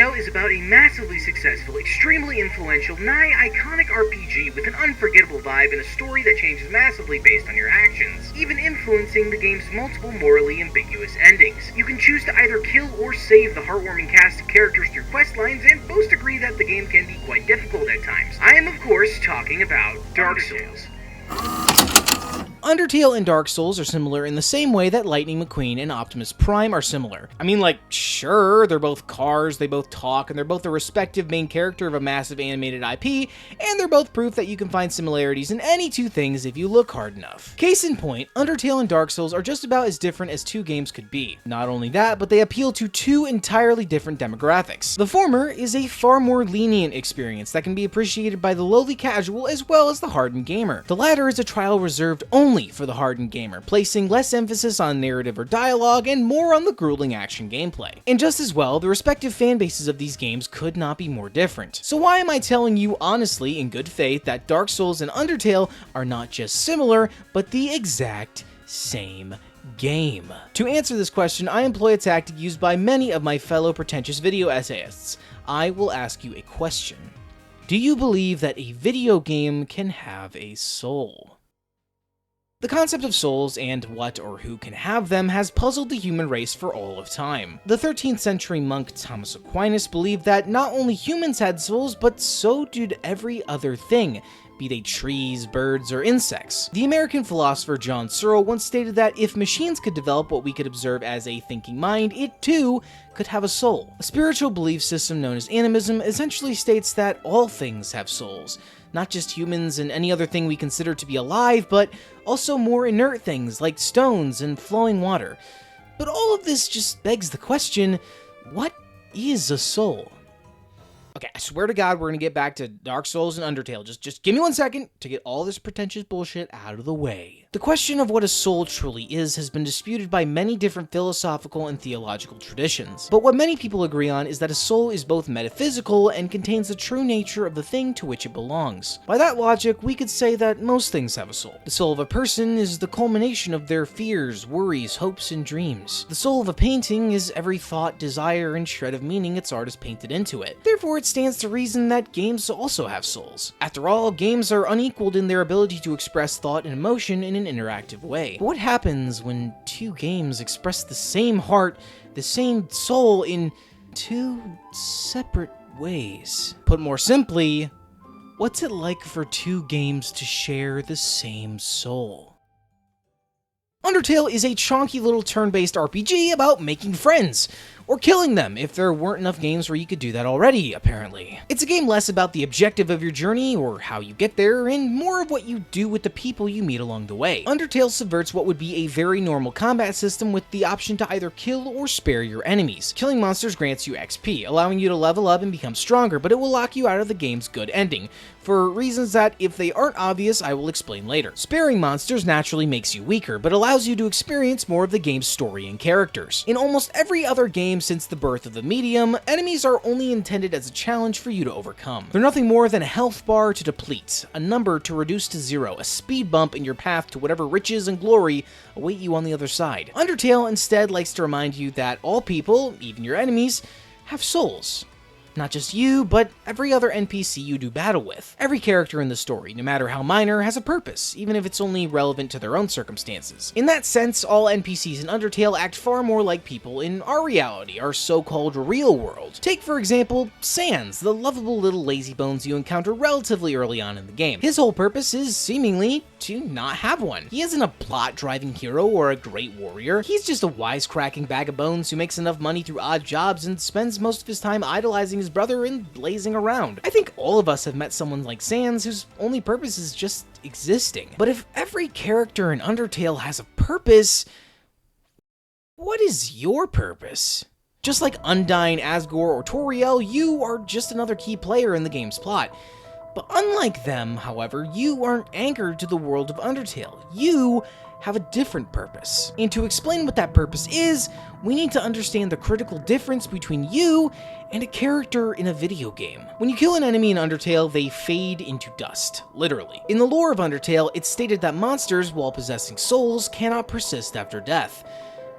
Undertale is about a massively successful, extremely influential, nigh iconic RPG with an unforgettable vibe and a story that changes massively based on your actions, even influencing the game's multiple morally ambiguous endings. You can choose to either kill or save the heartwarming cast of characters through quest lines, and most agree that the game can be quite difficult at times. I am, of course, talking about Dark Souls. Undertale and Dark Souls are similar in the same way that Lightning McQueen and Optimus Prime are similar. I mean, like, sure, they're both cars, they both talk, and they're both the respective main character of a massive animated IP, and they're both proof that you can find similarities in any two things if you look hard enough. Case in point, Undertale and Dark Souls are just about as different as two games could be. Not only that, but they appeal to two entirely different demographics. The former is a far more lenient experience that can be appreciated by the lowly casual as well as the hardened gamer. The latter is a trial reserved only for the hardened gamer, placing less emphasis on narrative or dialogue and more on the grueling action gameplay. And just as well, the respective fan bases of these games could not be more different. So why am I telling you honestly, in good faith, that Dark Souls and Undertale are not just similar, but the exact same game? To answer this question, I employ a tactic used by many of my fellow pretentious video essayists. I will ask you a question. Do you believe that a video game can have a soul? The concept of souls and what or who can have them has puzzled the human race for all of time. The 13th century monk Thomas Aquinas believed that not only humans had souls, but so did every other thing, be they trees, birds, or insects. The American philosopher John Searle once stated that if machines could develop what we could observe as a thinking mind, it too could have a soul. A spiritual belief system known as animism essentially states that all things have souls, not just humans and any other thing we consider to be alive, but also more inert things like stones and flowing water. But all of this just begs the question, what is a soul? Okay, I swear to God, we're gonna get back to Dark Souls and Undertale. Just give me 1 second to get all this pretentious bullshit out of the way. The question of what a soul truly is has been disputed by many different philosophical and theological traditions. But what many people agree on is that a soul is both metaphysical and contains the true nature of the thing to which it belongs. By that logic, we could say that most things have a soul. The soul of a person is the culmination of their fears, worries, hopes, and dreams. The soul of a painting is every thought, desire, and shred of meaning its artist painted into it. Therefore, it stands to reason that games also have souls. After all, games are unequaled in their ability to express thought and emotion in an interactive way. But what happens when two games express the same heart, the same soul in two separate ways? Put more simply, what's it like for two games to share the same soul? Undertale is a chonky little turn-based RPG about making friends, or killing them if there weren't enough games where you could do that already, apparently. It's a game less about the objective of your journey or how you get there, and more of what you do with the people you meet along the way. Undertale subverts what would be a very normal combat system with the option to either kill or spare your enemies. Killing monsters grants you XP, allowing you to level up and become stronger, but it will lock you out of the game's good ending, for reasons that, if they aren't obvious, I will explain later. Sparing monsters naturally makes you weaker, but allows you to experience more of the game's story and characters. In almost every other game since the birth of the medium, enemies are only intended as a challenge for you to overcome. They're nothing more than a health bar to deplete, a number to reduce to zero, a speed bump in your path to whatever riches and glory await you on the other side. Undertale instead likes to remind you that all people, even your enemies, have souls. Not just you, but every other NPC you do battle with. Every character in the story, no matter how minor, has a purpose, even if it's only relevant to their own circumstances. In that sense, all NPCs in Undertale act far more like people in our reality, our so-called real world. Take, for example, Sans, the lovable little lazybones you encounter relatively early on in the game. His whole purpose is, seemingly, to not have one. He isn't a plot-driving hero or a great warrior. He's just a wisecracking bag of bones who makes enough money through odd jobs and spends most of his time idolizing his brother and blazing around. I think all of us have met someone like Sans whose only purpose is just existing. But if every character in Undertale has a purpose, what is your purpose? Just like Undyne, Asgore, or Toriel, you are just another key player in the game's plot. But unlike them, however, you aren't anchored to the world of Undertale. You have a different purpose. And to explain what that purpose is, we need to understand the critical difference between you and a character in a video game. When you kill an enemy in Undertale, they fade into dust, literally. In the lore of Undertale, it's stated that monsters, while possessing souls, cannot persist after death.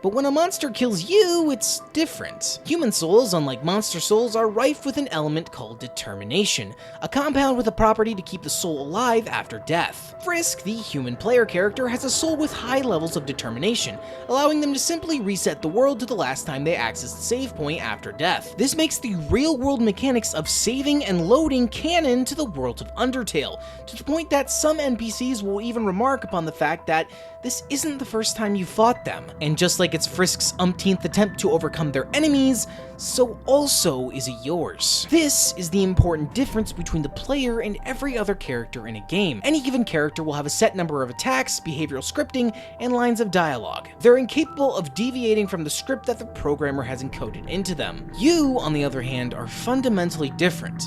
But when a monster kills you, it's different. Human souls, unlike monster souls, are rife with an element called determination, a compound with a property to keep the soul alive after death. Frisk, the human player character, has a soul with high levels of determination, allowing them to simply reset the world to the last time they accessed the save point after death. This makes the real-world mechanics of saving and loading canon to the world of Undertale, to the point that some NPCs will even remark upon the fact that this isn't the first time you fought them. And just like it's Frisk's umpteenth attempt to overcome their enemies, so also is it yours. This is the important difference between the player and every other character in a game. Any given character will have a set number of attacks, behavioral scripting, and lines of dialogue. They're incapable of deviating from the script that the programmer has encoded into them. You, on the other hand, are fundamentally different.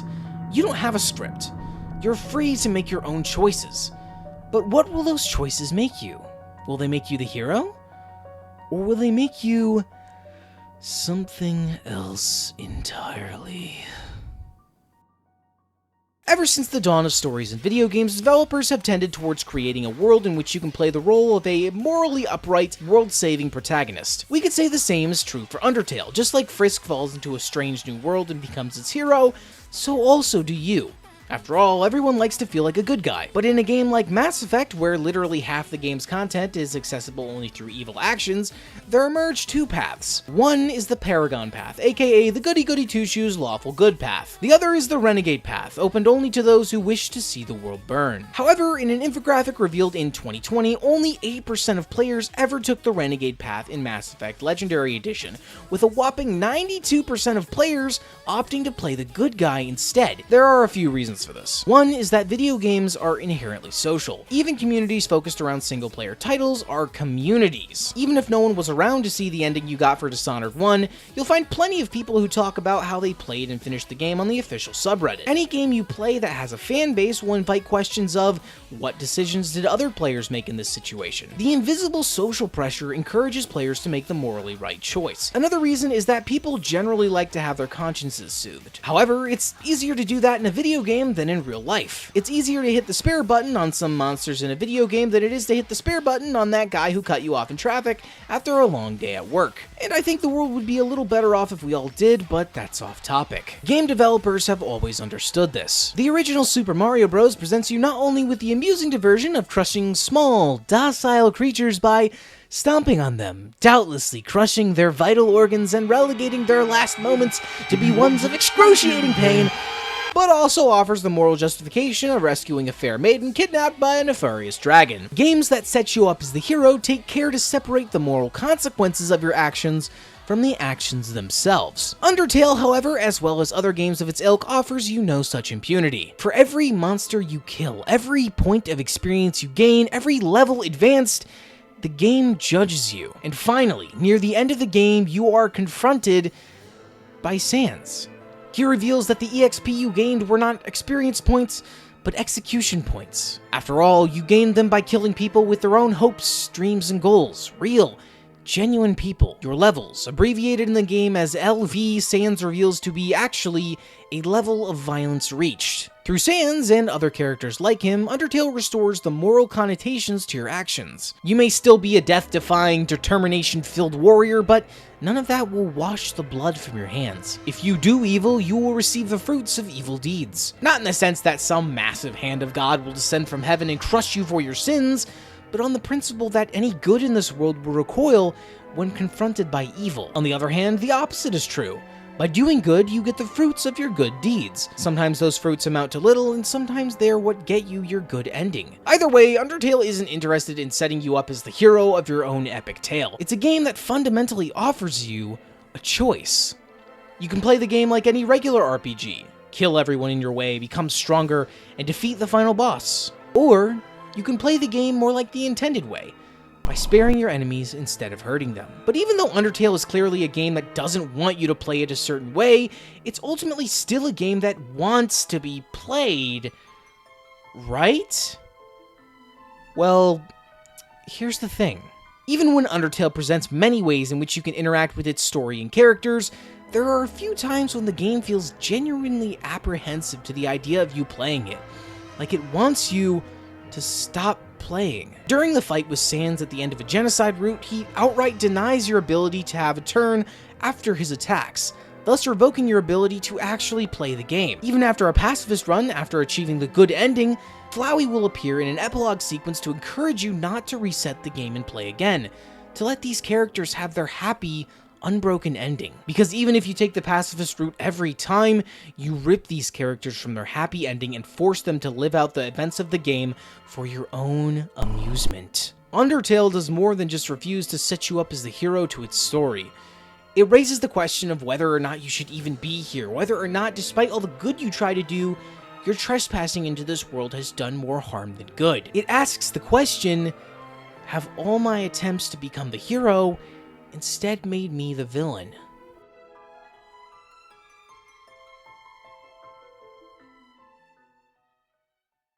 You don't have a script. You're free to make your own choices. But what will those choices make you? Will they make you the hero? Or will they make you something else entirely? Ever since the dawn of stories in video games, developers have tended towards creating a world in which you can play the role of a morally upright, world-saving protagonist. We could say the same is true for Undertale. Just like Frisk falls into a strange new world and becomes its hero, so also do you. After all, everyone likes to feel like a good guy. But in a game like Mass Effect, where literally half the game's content is accessible only through evil actions, there emerge two paths. One is the Paragon path, aka the goody-goody two-shoes lawful good path. The other is the Renegade path, opened only to those who wish to see the world burn. However, in an infographic revealed in 2020, only 8% of players ever took the Renegade path in Mass Effect Legendary Edition, with a whopping 92% of players opting to play the good guy instead. There are a few reasons for this. One is that video games are inherently social. Even communities focused around single-player titles are communities. Even if no one was around to see the ending you got for Dishonored 1, you'll find plenty of people who talk about how they played and finished the game on the official subreddit. Any game you play that has a fan base will invite questions of, what decisions did other players make in this situation? The invisible social pressure encourages players to make the morally right choice. Another reason is that people generally like to have their consciences soothed. However, it's easier to do that in a video game than in real life. It's easier to hit the spare button on some monsters in a video game than it is to hit the spare button on that guy who cut you off in traffic after a long day at work. And I think the world would be a little better off if we all did, but that's off topic. Game developers have always understood this. The original Super Mario Bros. Presents you not only with the amusing diversion of crushing small, docile creatures by stomping on them, doubtlessly crushing their vital organs and relegating their last moments to be ones of excruciating pain, but also offers the moral justification of rescuing a fair maiden kidnapped by a nefarious dragon. Games that set you up as the hero take care to separate the moral consequences of your actions from the actions themselves. Undertale, however, as well as other games of its ilk, offers you no such impunity. For every monster you kill, every point of experience you gain, every level advanced, the game judges you. And finally, near the end of the game, you are confronted by Sans. He reveals that the EXP you gained were not experience points, but execution points. After all, you gained them by killing people with their own hopes, dreams, and goals. Real, genuine people. Your levels, abbreviated in the game as LV, Sans reveals to be actually a level of violence reached. Through Sans and other characters like him, Undertale restores the moral connotations to your actions. You may still be a death-defying, determination-filled warrior, but none of that will wash the blood from your hands. If you do evil, you will receive the fruits of evil deeds. Not in the sense that some massive hand of God will descend from heaven and crush you for your sins, but on the principle that any good in this world will recoil when confronted by evil. On the other hand, the opposite is true. By doing good, you get the fruits of your good deeds. Sometimes those fruits amount to little, and sometimes they're what get you your good ending. Either way, Undertale isn't interested in setting you up as the hero of your own epic tale. It's a game that fundamentally offers you a choice. You can play the game like any regular RPG, kill everyone in your way, become stronger, and defeat the final boss. Or you can play the game more like the intended way, by sparing your enemies instead of hurting them. But even though Undertale is clearly a game that doesn't want you to play it a certain way, it's ultimately still a game that wants to be played, right? Well, here's the thing. Even when Undertale presents many ways in which you can interact with its story and characters, there are a few times when the game feels genuinely apprehensive to the idea of you playing it. Like it wants you to stop playing. During the fight with Sans at the end of a genocide route, he outright denies your ability to have a turn after his attacks, thus revoking your ability to actually play the game. Even after a pacifist run, after achieving the good ending, Flowey will appear in an epilogue sequence to encourage you not to reset the game and play again, to let these characters have their happy, unbroken ending. Because even if you take the pacifist route every time, you rip these characters from their happy ending and force them to live out the events of the game for your own amusement. Undertale does more than just refuse to set you up as the hero to its story. It raises the question of whether or not you should even be here, whether or not, despite all the good you try to do, your trespassing into this world has done more harm than good. It asks the question, have all my attempts to become the hero instead made me the villain?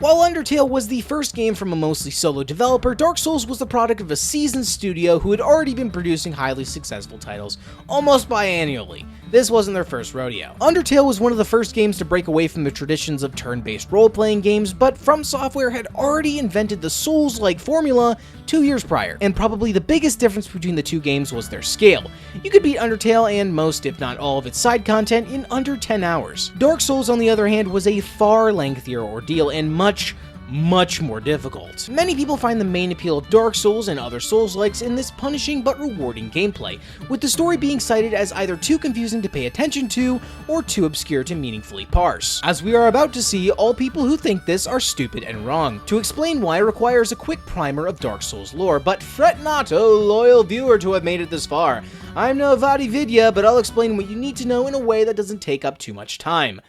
While Undertale was the first game from a mostly solo developer, Dark Souls was the product of a seasoned studio who had already been producing highly successful titles almost biannually. This wasn't their first rodeo. Undertale was one of the first games to break away from the traditions of turn-based role-playing games, but From Software had already invented the Souls-like formula 2 years prior, and probably the biggest difference between the two games was their scale. You could beat Undertale and most, if not all, of its side content in under 10 hours. Dark Souls, on the other hand, was a far lengthier ordeal and much more difficult. Many people find the main appeal of Dark Souls and other Souls-likes in this punishing but rewarding gameplay, with the story being cited as either too confusing to pay attention to or too obscure to meaningfully parse. As we are about to see, all people who think this are stupid and wrong. To explain why requires a quick primer of Dark Souls lore, but fret not, O loyal viewer, to have made it this far. I'm no Vadividya, but I'll explain what you need to know in a way that doesn't take up too much time.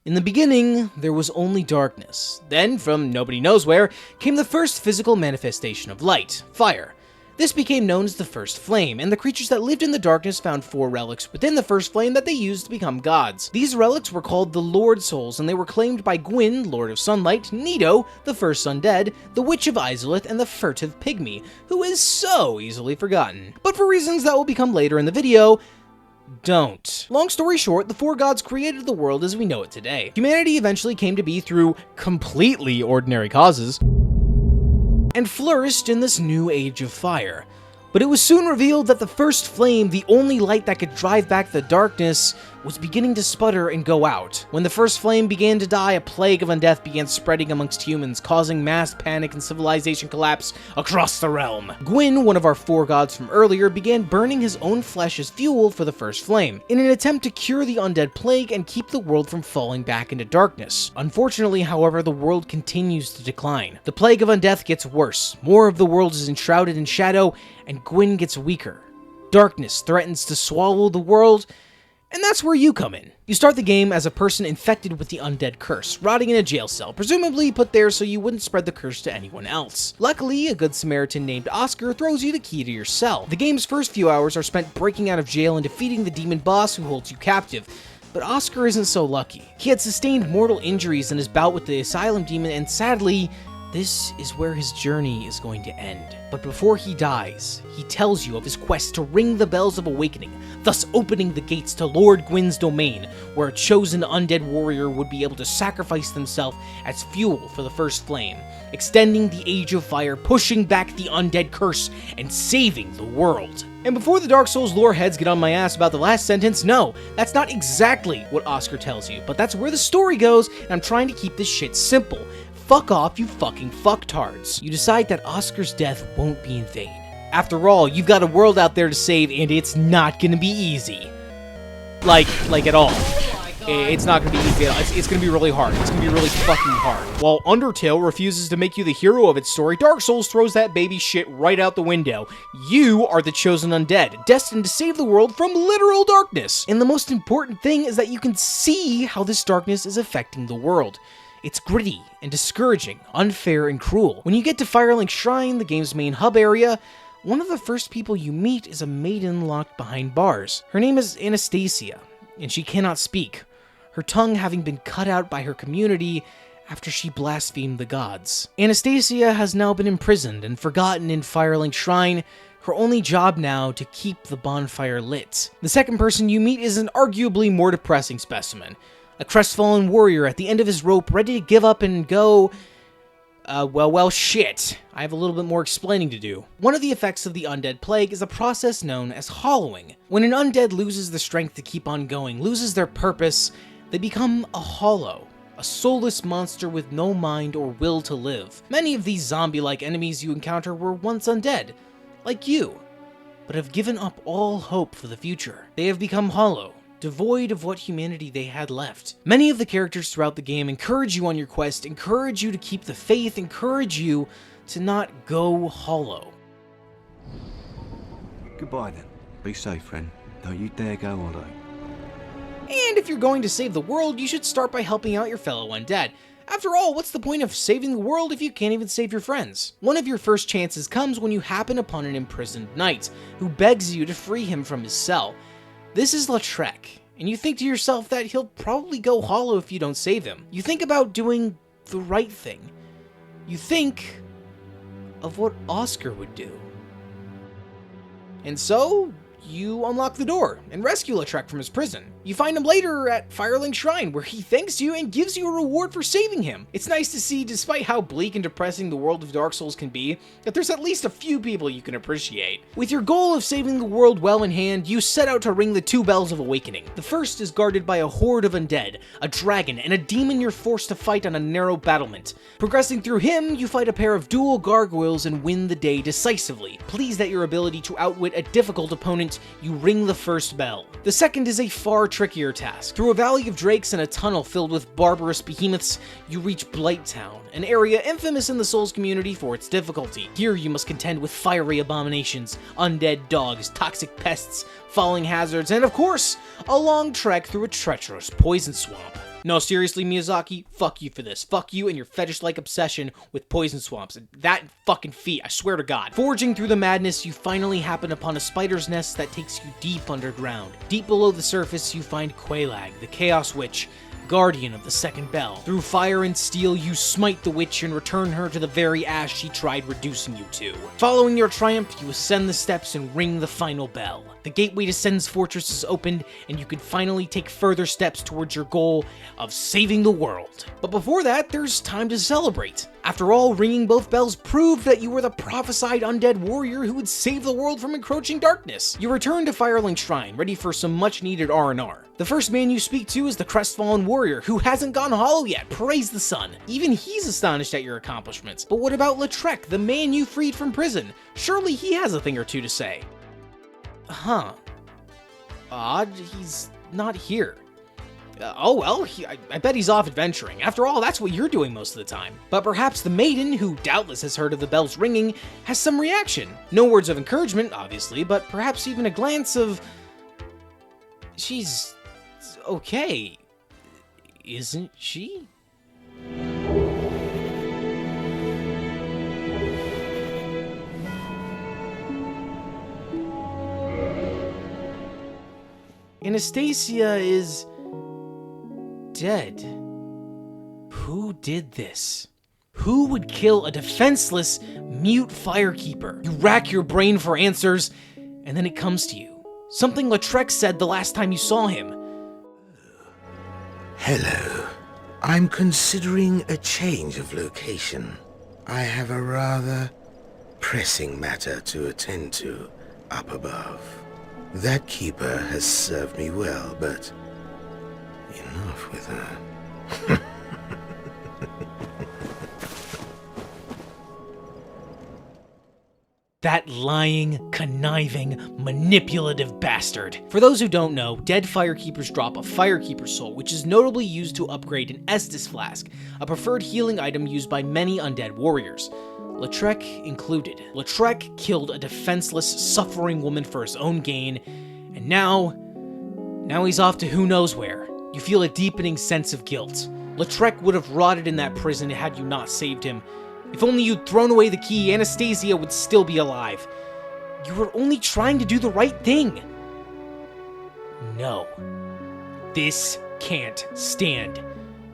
In the beginning, there was only darkness. Then, from nobody knows where, came the first physical manifestation of light, fire. This became known as the First Flame, and the creatures that lived in the darkness found 4 relics within the First Flame that they used to become gods. These relics were called the Lord Souls, and they were claimed by Gwyn, Lord of Sunlight, Nito, the First Undead, the Witch of Izalith, and the Furtive Pygmy, who is so easily forgotten. But for reasons that will become later in the video, don't. Long story short, the 4 gods created the world as we know it today. Humanity eventually came to be through completely ordinary causes, and flourished in this new age of fire. But it was soon revealed that the First Flame, the only light that could drive back the darkness, was beginning to sputter and go out. When the First Flame began to die, a plague of undeath began spreading amongst humans, causing mass panic and civilization collapse across the realm. Gwyn, one of our 4 gods from earlier, began burning his own flesh as fuel for the First Flame, in an attempt to cure the undead plague and keep the world from falling back into darkness. Unfortunately, however, the world continues to decline. The plague of undeath gets worse, more of the world is enshrouded in shadow, and Gwyn gets weaker. Darkness threatens to swallow the world, and that's where you come in. You start the game as a person infected with the undead curse, rotting in a jail cell, presumably put there so you wouldn't spread the curse to anyone else. Luckily, a good Samaritan named Oscar throws you the key to your cell. The game's first few hours are spent breaking out of jail and defeating the demon boss who holds you captive. But Oscar isn't so lucky. He had sustained mortal injuries in his bout with the asylum demon, and sadly, this is where his journey is going to end. But before he dies, he tells you of his quest to ring the bells of awakening, thus opening the gates to Lord Gwyn's domain, where a chosen undead warrior would be able to sacrifice themselves as fuel for the First Flame, extending the Age of Fire, pushing back the undead curse, and saving the world. And before the Dark Souls lore heads get on my ass about the last sentence, no, that's not exactly what Oscar tells you, but that's where the story goes, and I'm trying to keep this shit simple. Fuck off, you fucking fucktards. You decide that Oscar's death won't be in vain. After all, you've got a world out there to save, and it's not gonna be easy. Like at all. It's not gonna be easy at all. It's gonna be really hard. It's gonna be really fucking hard. While Undertale refuses to make you the hero of its story, Dark Souls throws that baby shit right out the window. You are the chosen undead, destined to save the world from literal darkness. And the most important thing is that you can see how this darkness is affecting the world. It's gritty and discouraging, unfair and cruel. When you get to Firelink Shrine, the game's main hub area, one of the first people you meet is a maiden locked behind bars. Her name is Anastasia, and she cannot speak, her tongue having been cut out by her community after she blasphemed the gods. Anastasia has now been imprisoned and forgotten in Firelink Shrine, her only job now to keep the bonfire lit. The second person you meet is an arguably more depressing specimen. A crestfallen warrior at the end of his rope, ready to give up and go Well, shit. I have a little bit more explaining to do. One of the effects of the undead plague is a process known as hollowing. When an undead loses the strength to keep on going, loses their purpose, they become a hollow. A soulless monster with no mind or will to live. Many of these zombie-like enemies you encounter were once undead, like you, but have given up all hope for the future. They have become hollow, devoid of what humanity they had left. Many of the characters throughout the game encourage you on your quest, encourage you to keep the faith, encourage you to not go hollow. Goodbye then. Be safe, friend. Don't you dare go hollow. And if you're going to save the world, you should start by helping out your fellow undead. After all, what's the point of saving the world if you can't even save your friends? One of your first chances comes when you happen upon an imprisoned knight, who begs you to free him from his cell. This is Lautrec, and you think to yourself that he'll probably go hollow if you don't save him. You think about doing the right thing. You think of what Oscar would do. And so, you unlock the door and rescue Lautrec from his prison. You find him later at Firelink Shrine, where he thanks you and gives you a reward for saving him. It's nice to see, despite how bleak and depressing the world of Dark Souls can be, that there's at least a few people you can appreciate. With your goal of saving the world well in hand, you set out to ring the 2 bells of awakening. The first is guarded by a horde of undead, a dragon, and a demon you're forced to fight on a narrow battlement. Progressing through him, you fight a pair of dual gargoyles and win the day decisively. Pleased at your ability to outwit a difficult opponent, you ring the first bell. The second is a far trickier task. Through a valley of drakes and a tunnel filled with barbarous behemoths, you reach Blight Town, an area infamous in the Souls community for its difficulty. Here you must contend with fiery abominations, undead dogs, toxic pests, falling hazards, and of course, a long trek through a treacherous poison swamp. No, seriously, Miyazaki, fuck you for this. Fuck you and your fetish-like obsession with poison swamps. That fucking feet, I swear to God. Forging through the madness, you finally happen upon a spider's nest that takes you deep underground. Deep below the surface, you find Quelaag, the Chaos Witch, guardian of the second bell. Through fire and steel, you smite the witch and return her to the very ash she tried reducing you to. Following your triumph, you ascend the steps and ring the final bell. The gateway to Sen's fortress is opened, and you can finally take further steps towards your goal of saving the world. But before that, there's time to celebrate. After all, ringing both bells proved that you were the prophesied undead warrior who would save the world from encroaching darkness. You return to Firelink Shrine, ready for some much-needed R&R. The first man you speak to is the crestfallen warrior, who hasn't gone hollow yet. Praise the sun. Even he's astonished at your accomplishments. But what about Lautrec, the man you freed from prison? Surely he has a thing or two to say. Huh. Odd, he's not here. Oh well, I bet he's off adventuring. After all, that's what you're doing most of the time. But perhaps the maiden, who doubtless has heard of the bells ringing, has some reaction. No words of encouragement, obviously, but perhaps even a glance of... She's... okay. Isn't she? Anastasia is... dead. Who did this? Who would kill a defenseless, mute firekeeper? You rack your brain for answers, and then it comes to you. Something Lautrec said the last time you saw him. Hello. I'm considering a change of location. I have a rather pressing matter to attend to up above. That keeper has served me well, but enough with her. That lying, conniving, manipulative bastard. For those who don't know, dead firekeepers drop a firekeeper soul, which is notably used to upgrade an Estus flask, a preferred healing item used by many undead warriors, Lautrec included. Lautrec killed a defenseless, suffering woman for his own gain, and now he's off to who knows where. You feel a deepening sense of guilt. Lautrec would have rotted in that prison had you not saved him. If only you'd thrown away the key, Anastasia would still be alive. You were only trying to do the right thing. No. This can't stand.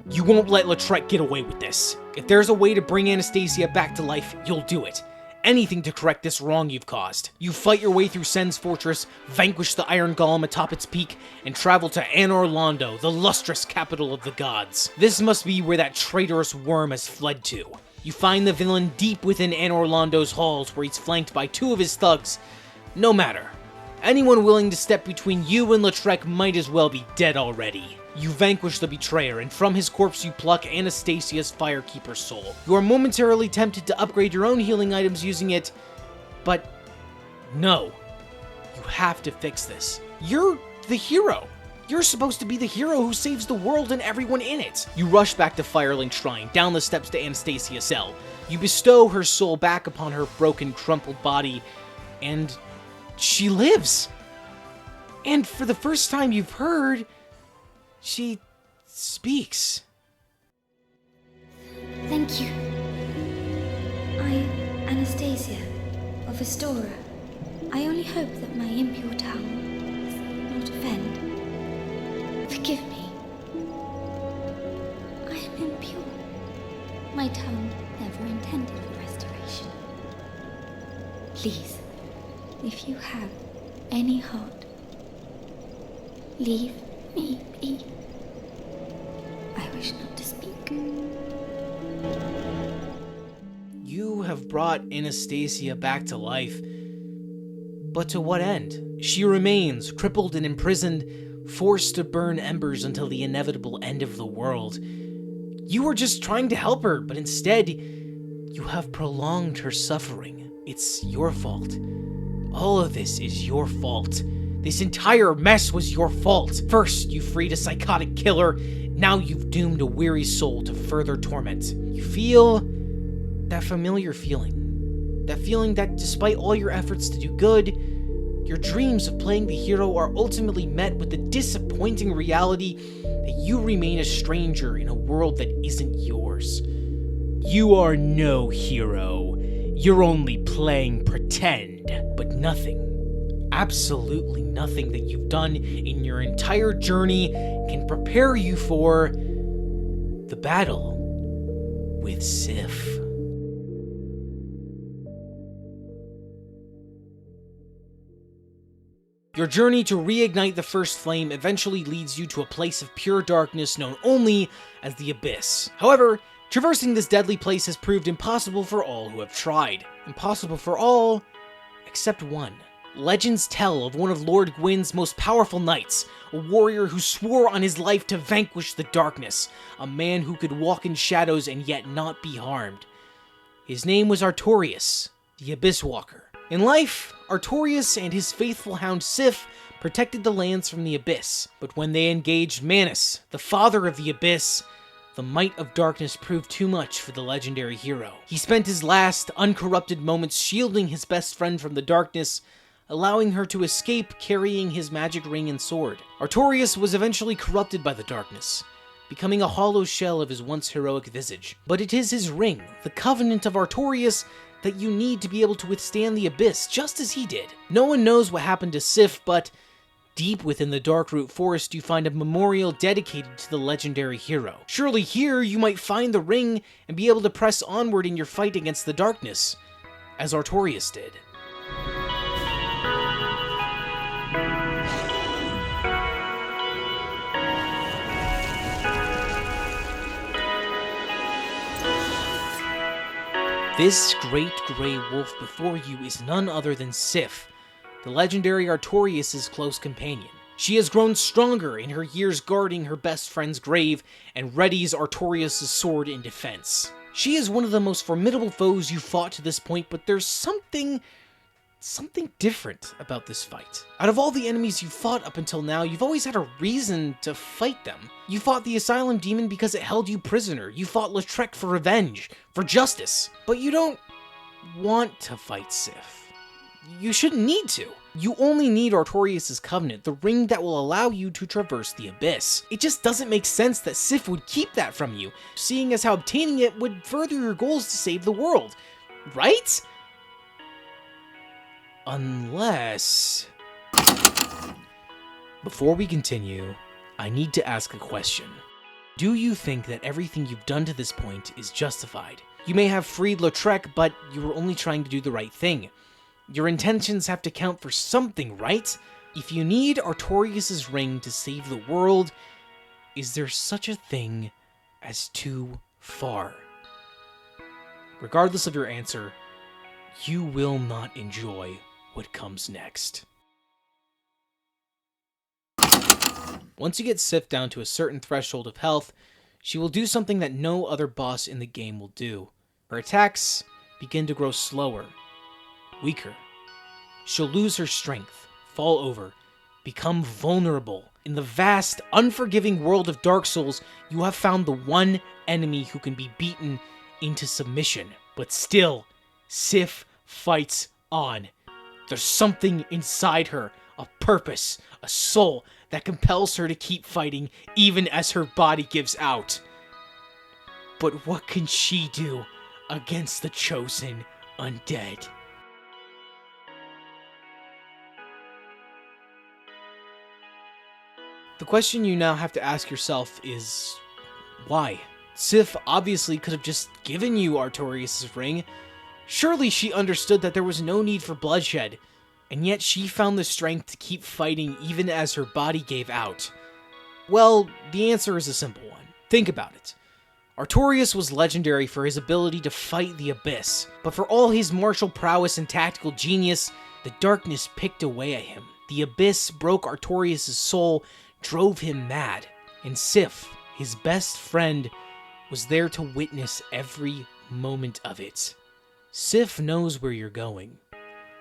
You won't let Lautrec get away with this. If there's a way to bring Anastasia back to life, you'll do it. Anything to correct this wrong you've caused. You fight your way through Sen's fortress, vanquish the Iron Golem atop its peak, and travel to Anor Londo, the lustrous capital of the gods. This must be where that traitorous worm has fled to. You find the villain deep within Anor Londo's halls, where he's flanked by 2 of his thugs. No matter. Anyone willing to step between you and Lautrec might as well be dead already. You vanquish the betrayer, and from his corpse you pluck Anastasia's Firekeeper's soul. You are momentarily tempted to upgrade your own healing items using it, but no. You have to fix this. You're the hero. You're supposed to be the hero who saves the world and everyone in it. You rush back to Firelink Shrine, down the steps to Anastasia's cell. You bestow her soul back upon her broken, crumpled body, and she lives. And for the first time you've heard, she speaks. Thank you. I, Anastasia, of Astora. I only hope that my impure tongue will not offend. Forgive me. I am impure. My tongue never intended for restoration. Please, if you have any heart, leave me be. I wish not to speak. You have brought Anastasia back to life. But to what end? She remains, crippled and imprisoned, forced to burn embers until the inevitable end of the world. You were just trying to help her, but instead, you have prolonged her suffering. It's your fault. All of this is your fault. This entire mess was your fault. First, you freed a psychotic killer. Now you've doomed a weary soul to further torment. You feel that familiar feeling. That feeling that despite all your efforts to do good, your dreams of playing the hero are ultimately met with the disappointing reality that you remain a stranger in a world that isn't yours. You are no hero. You're only playing pretend. But nothing, absolutely nothing that you've done in your entire journey can prepare you for the battle with Sif. Your journey to reignite the first flame eventually leads you to a place of pure darkness known only as the Abyss. However, traversing this deadly place has proved impossible for all who have tried. Impossible for all except one. Legends tell of one of Lord Gwyn's most powerful knights, a warrior who swore on his life to vanquish the darkness, a man who could walk in shadows and yet not be harmed. His name was Artorias, the Abyss Walker. In life, Artorias and his faithful hound Sif protected the lands from the Abyss, but when they engaged Manus, the father of the Abyss, the might of darkness proved too much for the legendary hero. He spent his last, uncorrupted moments shielding his best friend from the darkness, allowing her to escape carrying his magic ring and sword. Artorias was eventually corrupted by the darkness, becoming a hollow shell of his once heroic visage. But it is his ring, the Covenant of Artorias, that you need to be able to withstand the Abyss, just as he did. No one knows what happened to Sif, but deep within the Darkroot Forest you find a memorial dedicated to the legendary hero. Surely here you might find the ring and be able to press onward in your fight against the darkness, as Artorias did. This great grey wolf before you is none other than Sif, the legendary Artorias' close companion. She has grown stronger in her years guarding her best friend's grave and readies Artorias' sword in defense. She is one of the most formidable foes you've fought to this point, but there's something different about this fight. Out of all the enemies you've fought up until now, you've always had a reason to fight them. You fought the Asylum Demon because it held you prisoner. You fought Lautrec for revenge, for justice. But you don't want to fight Sif. You shouldn't need to. You only need Artorias' Covenant, the ring that will allow you to traverse the Abyss. It just doesn't make sense that Sif would keep that from you, seeing as how obtaining it would further your goals to save the world. Right? Unless... Before we continue, I need to ask a question. Do you think that everything you've done to this point is justified? You may have freed Lautrec, but you were only trying to do the right thing. Your intentions have to count for something, right? If you need Artorias' ring to save the world, is there such a thing as too far? regardless of your answer, you will not enjoy what comes next. Once you get Sif down to a certain threshold of health, she will do something that no other boss in the game will do. Her attacks begin to grow slower, weaker. She'll lose her strength, fall over, become vulnerable. In the vast, unforgiving world of Dark Souls, you have found the one enemy who can be beaten into submission. But still, Sif fights on. There's something inside her, a purpose, a soul, that compels her to keep fighting even as her body gives out. But what can she do against the chosen undead? The question you now have to ask yourself is, why? Sif obviously could have just given you Artorias' ring. Surely she understood that there was no need for bloodshed, and yet she found the strength to keep fighting even as her body gave out. Well, the answer is a simple one. Think about it. Artorias was legendary for his ability to fight the Abyss, but for all his martial prowess and tactical genius, the darkness picked away at him. The Abyss broke Artorias' soul, drove him mad, and Sif, his best friend, was there to witness every moment of it. Sif knows where you're going.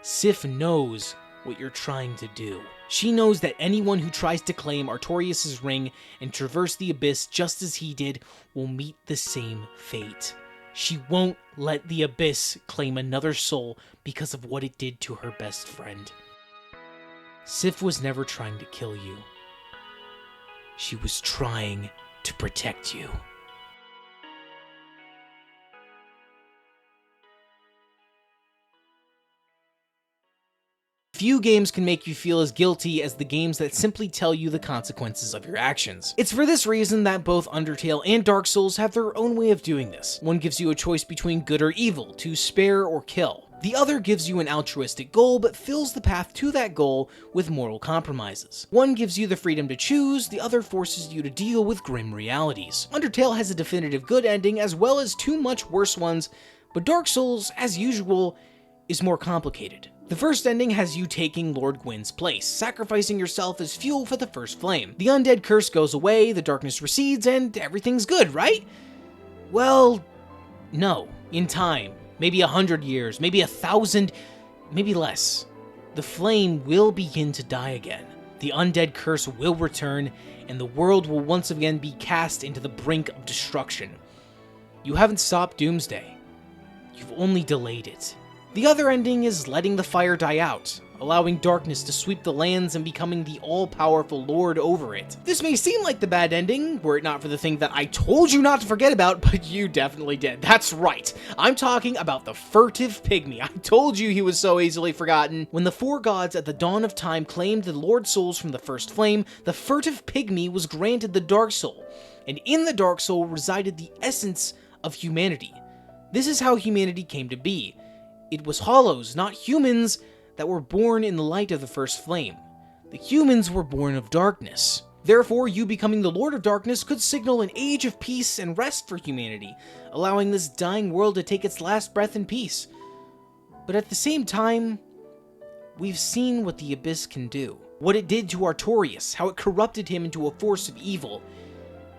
Sif knows what you're trying to do. She knows that anyone who tries to claim Artorias' ring and traverse the Abyss just as he did will meet the same fate. She won't let the Abyss claim another soul because of what it did to her best friend. Sif was never trying to kill you. She was trying to protect you. Few games can make you feel as guilty as the games that simply tell you the consequences of your actions. It's for this reason that both Undertale and Dark Souls have their own way of doing this. One gives you a choice between good or evil, to spare or kill. The other gives you an altruistic goal, but fills the path to that goal with moral compromises. One gives you the freedom to choose, the other forces you to deal with grim realities. Undertale has a definitive good ending, as well as two much worse ones, but Dark Souls, as usual, is more complicated. The first ending has you taking Lord Gwyn's place, sacrificing yourself as fuel for the first flame. The undead curse goes away, the darkness recedes, and everything's good, right? Well, no. In time. Maybe 100 years, maybe 1,000, maybe less. The flame will begin to die again. The undead curse will return, and the world will once again be cast into the brink of destruction. You haven't stopped Doomsday. You've only delayed it. The other ending is letting the fire die out, allowing darkness to sweep the lands and becoming the all-powerful lord over it. This may seem like the bad ending, were it not for the thing that I told you not to forget about, but you definitely did. That's right. I'm talking about the furtive pygmy. I told you he was so easily forgotten. When the four gods at the dawn of time claimed the Lord Souls from the first flame, the furtive pygmy was granted the Dark Soul, and in the Dark Soul resided the essence of humanity. This is how humanity came to be. It was hollows, not humans, that were born in the light of the first flame. The humans were born of darkness. Therefore, you becoming the Lord of Darkness could signal an age of peace and rest for humanity, allowing this dying world to take its last breath in peace. But at the same time, we've seen what the Abyss can do. What it did to Artorias, how it corrupted him into a force of evil.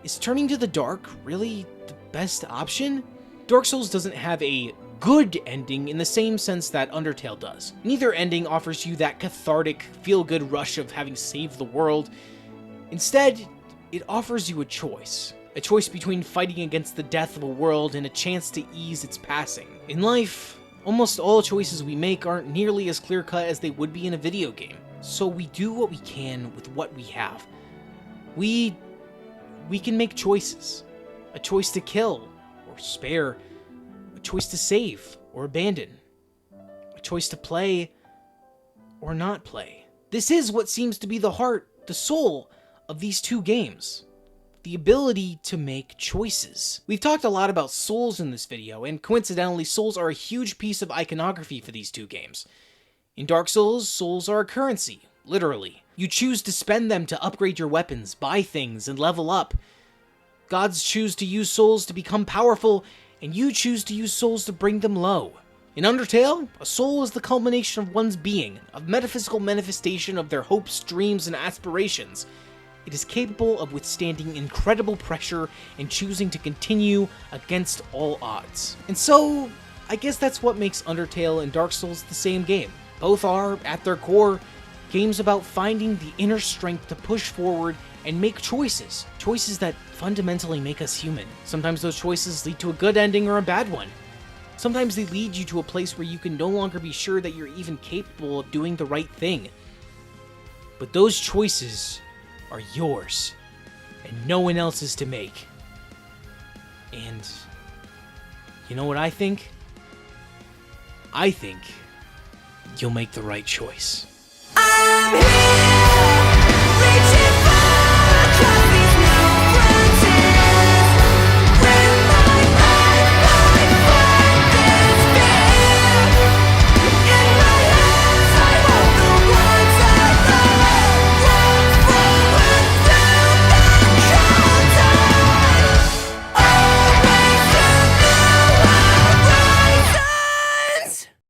Is turning to the dark really the best option? Dark Souls doesn't have a good ending in the same sense that Undertale does. Neither ending offers you that cathartic, feel-good rush of having saved the world. Instead, it offers you a choice between fighting against the death of a world and a chance to ease its passing. In life, almost all choices we make aren't nearly as clear-cut as they would be in a video game, so we do what we can with what we have. We can make choices. A choice to kill, or spare, a choice to save or abandon, a choice to play or not play. This is what seems to be the heart, the soul of these two games. The ability to make choices. We've talked a lot about souls in this video, and coincidentally, souls are a huge piece of iconography for these two games. In Dark Souls, souls are a currency, literally. You choose to spend them to upgrade your weapons, buy things, and level up. Gods choose to use souls to become powerful, and you choose to use souls to bring them low. In Undertale, a soul is the culmination of one's being, a metaphysical manifestation of their hopes, dreams, and aspirations. It is capable of withstanding incredible pressure and choosing to continue against all odds. And so, I guess that's what makes Undertale and Dark Souls the same game. Both are, at their core, games about finding the inner strength to push forward and make choices. Choices that fundamentally make us human. Sometimes those choices lead to a good ending or a bad one. Sometimes they lead you to a place where you can no longer be sure that you're even capable of doing the right thing. But those choices are yours, and no one else's to make. And you know what I think? I think you'll make the right choice. I'm here.